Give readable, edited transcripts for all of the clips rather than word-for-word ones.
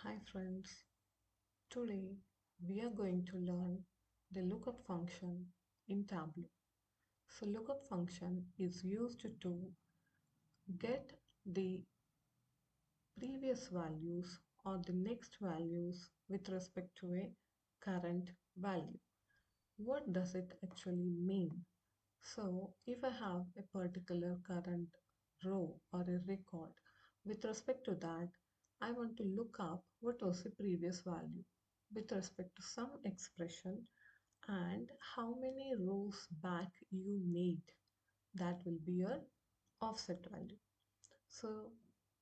Hi friends, today we are going to learn the lookup function in Tableau. So lookup function is used to get the previous values or the next values with respect to a current value. What does it actually mean? So if I have a particular current row or a record, with respect to that, I want to look up what was the previous value with respect to some expression and how many rows back you need. That will be your offset value. So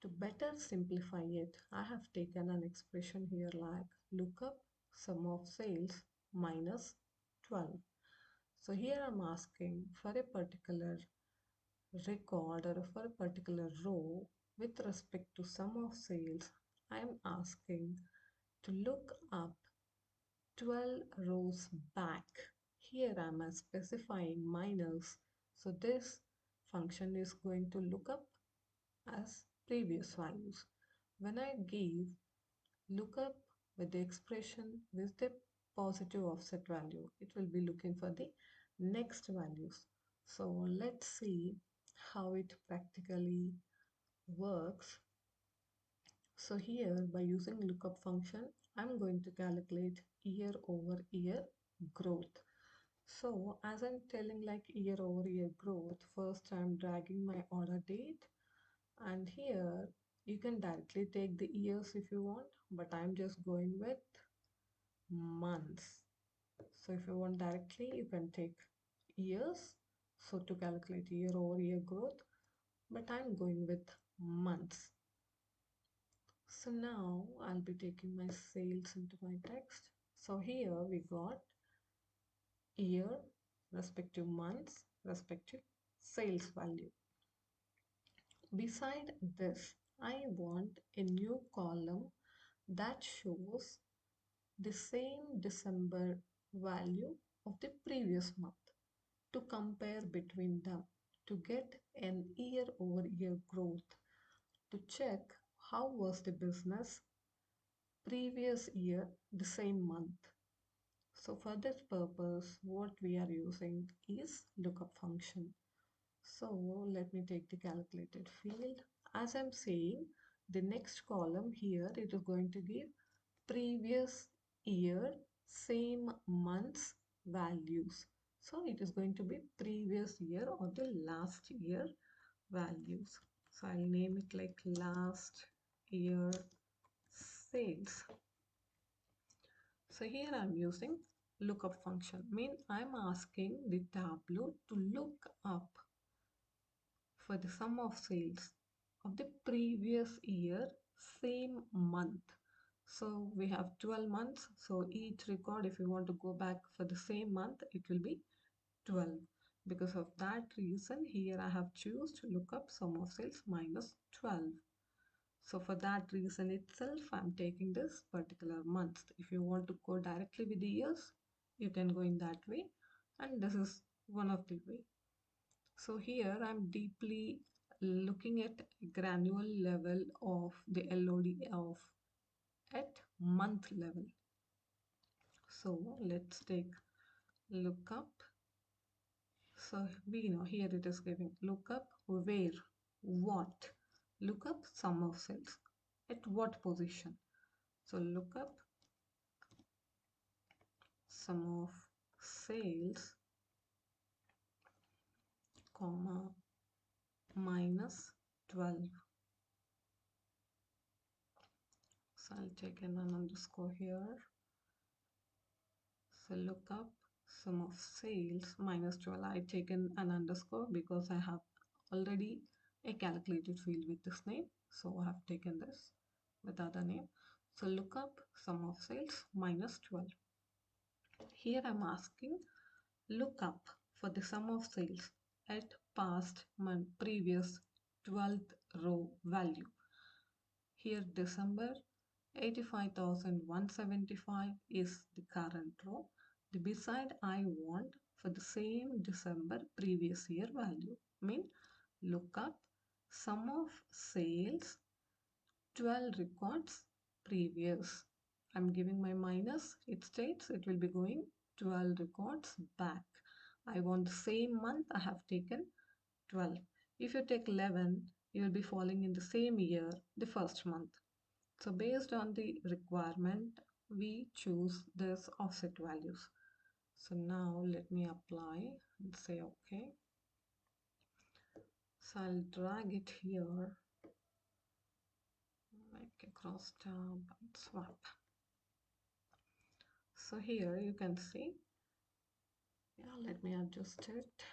to better simplify it, I have taken an expression here like lookup sum of sales minus 12. So here I'm asking for a particular record or for a particular row with respect to sum of sales. I'm asking to look up 12 rows back. Here I'm specifying minus. So this function is going to look up as previous values. When I give lookup with the expression with the positive offset value, it will be looking for the next values. So let's see how it practically works. So here by using lookup function, I'm going to calculate year over year growth. So as I'm telling like year over year growth, first I'm dragging my order date, and here you can directly take the years if you want, but I'm just going with months. So if you want directly, you can take years. So to calculate year over year growth, but I'm going with months. So now I'll be taking my sales into my text. So here we got year, respective months, respective sales value. Beside this, I want a new column that shows the same December value of the previous month to compare between them to get an year over year growth to check how was the business previous year the same month. So for this purpose what we are using is lookup function. So let me take the calculated field. As I'm saying, the next column here it is going to give previous year same month's values. So it is going to be previous year or the last year values. So I'll name it like last year sales. So here I'm using lookup function. Mean I'm asking the Tableau to look up for the sum of sales of the previous year same month. So we have 12 months. So each record, if you want to go back for the same month, it will be 12. Because of that reason, here I have choose to look up sum of sales minus 12. So for that reason itself, I'm taking this particular month. If you want to go directly with the years, you can go in that way. And this is one of the way. So here I'm deeply looking at granular level of the LOD of at month level. So let's take lookup. So we know here it is giving lookup where, what, lookup sum of sales at what position. So lookup sum of sales comma minus 12. So I'll take an underscore here. So lookup sum of sales minus 12. I taken an underscore because I have already a calculated field with this name. So I have taken this with other name. So lookup sum of sales minus 12. Here I'm asking lookup for the sum of sales at past month previous 12th row value. Here December 85,175 is the current row. The beside I want for the same December previous year value. Mean look up sum of sales 12 records previous. I'm giving my minus. It states it will be going 12 records back. I want the same month. I have taken 12. If you take 11, you will be falling in the same year, the first month. So based on the requirement, we choose this offset values. So now let me apply and say okay. So I'll drag it here, make a cross tab and swap. So here you can see, yeah, let me adjust it.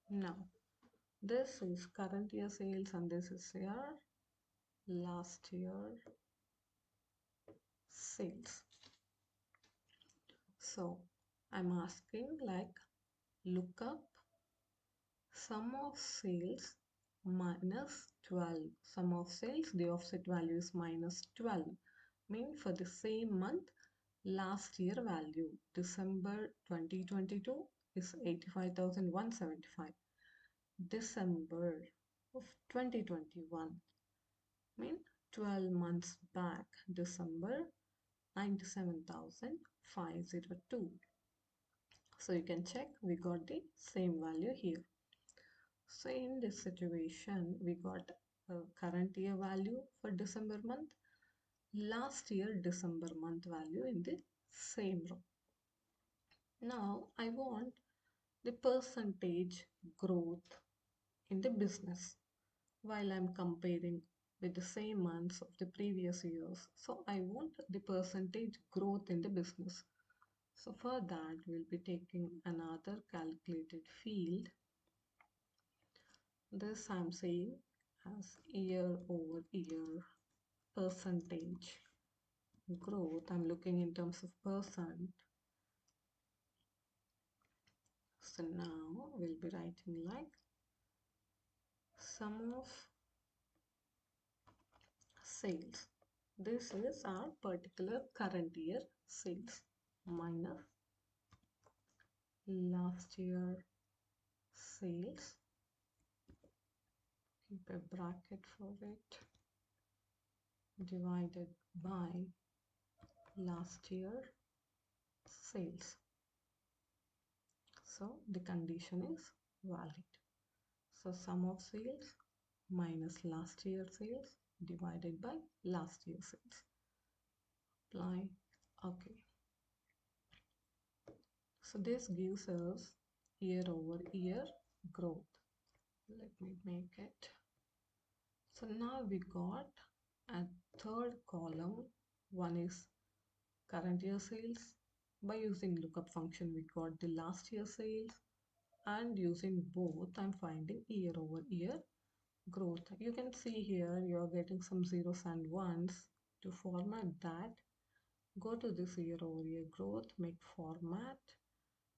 Now this is current year sales and this is your last year sales. So I'm asking like look up sum of sales minus 12. Sum of sales, the offset value is minus 12. Mean for the same month, last year value, December 2022 is 85,175. December of 2021, mean 12 months back, December 97,502. So you can check we got the same value here. So in this situation, we got a current year value for December month, last year December month value in the same row. Now I want the percentage growth in the business while I'm comparing with the same months of the previous years. So I want the percentage growth in the business. So for that, we'll be taking another calculated field. This I'm saying as year over year percentage growth. I'm looking in terms of percent. So now we'll be writing like sum of sales. This is our particular current year sales minus last year sales. Keep a bracket for it, divided by last year sales. So the condition is valid. So sum of sales minus last year sales divided by last year sales. Apply. Okay. So this gives us year over year growth. Let me make it. So now we got a third column. One is current year sales. By using lookup function, we got the last year sales, and using both, I'm finding year over year growth. You can see here you're getting some zeros and ones. To format that, go to this year over year growth, make format,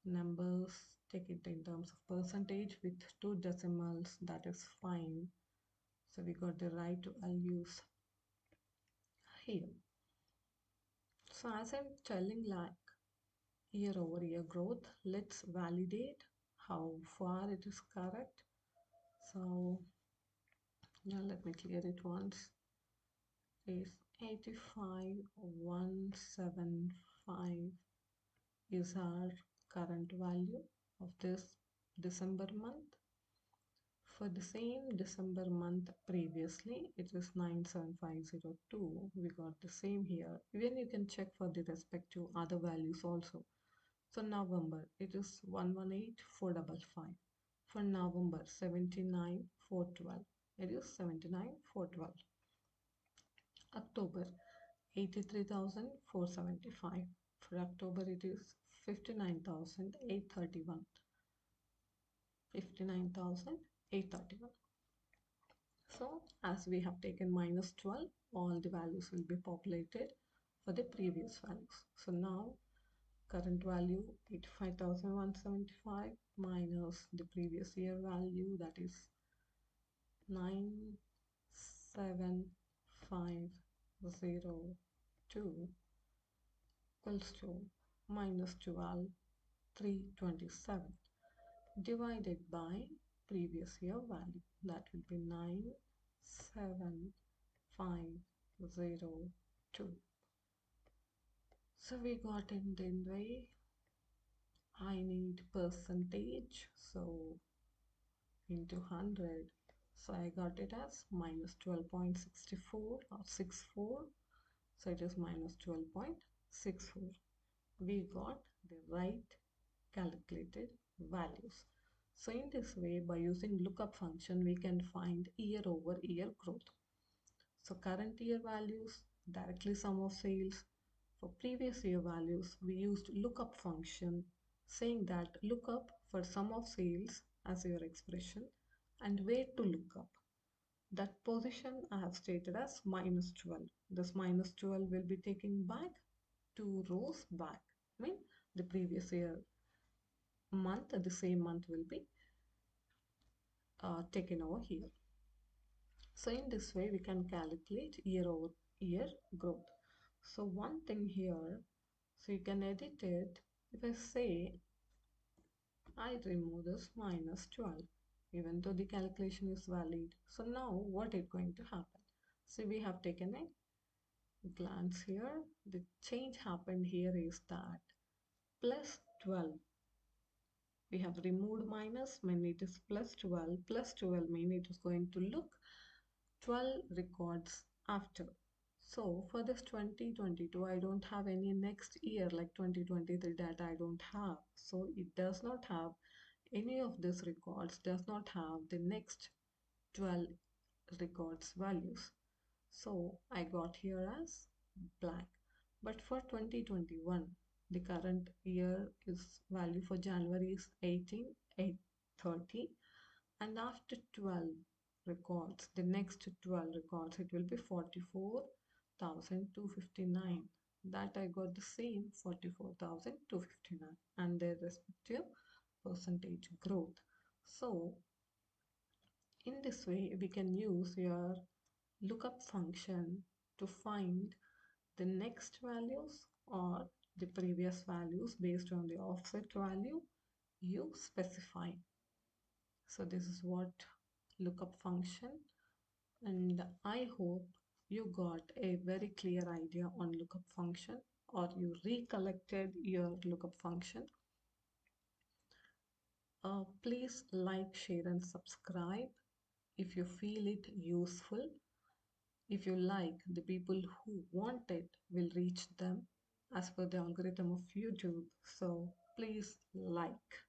numbers, take it in terms of percentage with 2 decimals, that is fine. So we got the right values here. So as I'm telling like year over year growth, let's validate how far it is correct. So now let me clear it once. Is 85,175 is our current value of this December month. For the same December month previously, it is 97502. We got the same here. Even you can check for the respective other values also. So November, it is 118455. For November, 79,412. It is 79,412. October, 83,475. For October, it is 59,831. 59,831. So as we have taken minus 12, all the values will be populated for the previous values. So now current value 85,175 minus the previous year value, that is 97502 equals to minus 12, 327 divided by previous year value, that will be 97502 0, 2. So we got in the way. I need percentage, so into 100. So I got it as minus 12.64 or 64. So it is minus 12.64. We got the right calculated values. So in this way, by using lookup function, we can find year over year growth. So current year values, directly sum of sales. For previous year values, we used lookup function saying that lookup for sum of sales as your expression and wait to look up. That position I have stated as minus 12. This minus 12 will be taking back 2 rows back. I mean the previous year month, the same month will be taken over here. So in this way we can calculate year over year growth. So one thing here, so you can edit it. If I say I remove this minus 12, even though the calculation is valid. So now what is going to happen? So we have taken a glance here. The change happened here is that plus 12. We have removed minus, mean it is plus 12. Plus 12 mean it is going to look 12 records after. So for this 2022, I don't have any next year like 2023 data I don't have. So it does not have any of these records, does not have the next 12 records values. So I got here as blank. But for 2021, the current year is value for January is 18,830, and after 12 records, the next 12 records, it will be 44,259. That I got the same 44,259 and their respective percentage growth. So in this way, we can use your lookup function to find the next values or the previous values based on the offset value you specify. So this is what lookup function, and I hope you got a very clear idea on lookup function or you recollected your lookup function. Please like, share and subscribe if you feel it useful. If you like, the people who want it will reach them as per the algorithm of YouTube. So please like.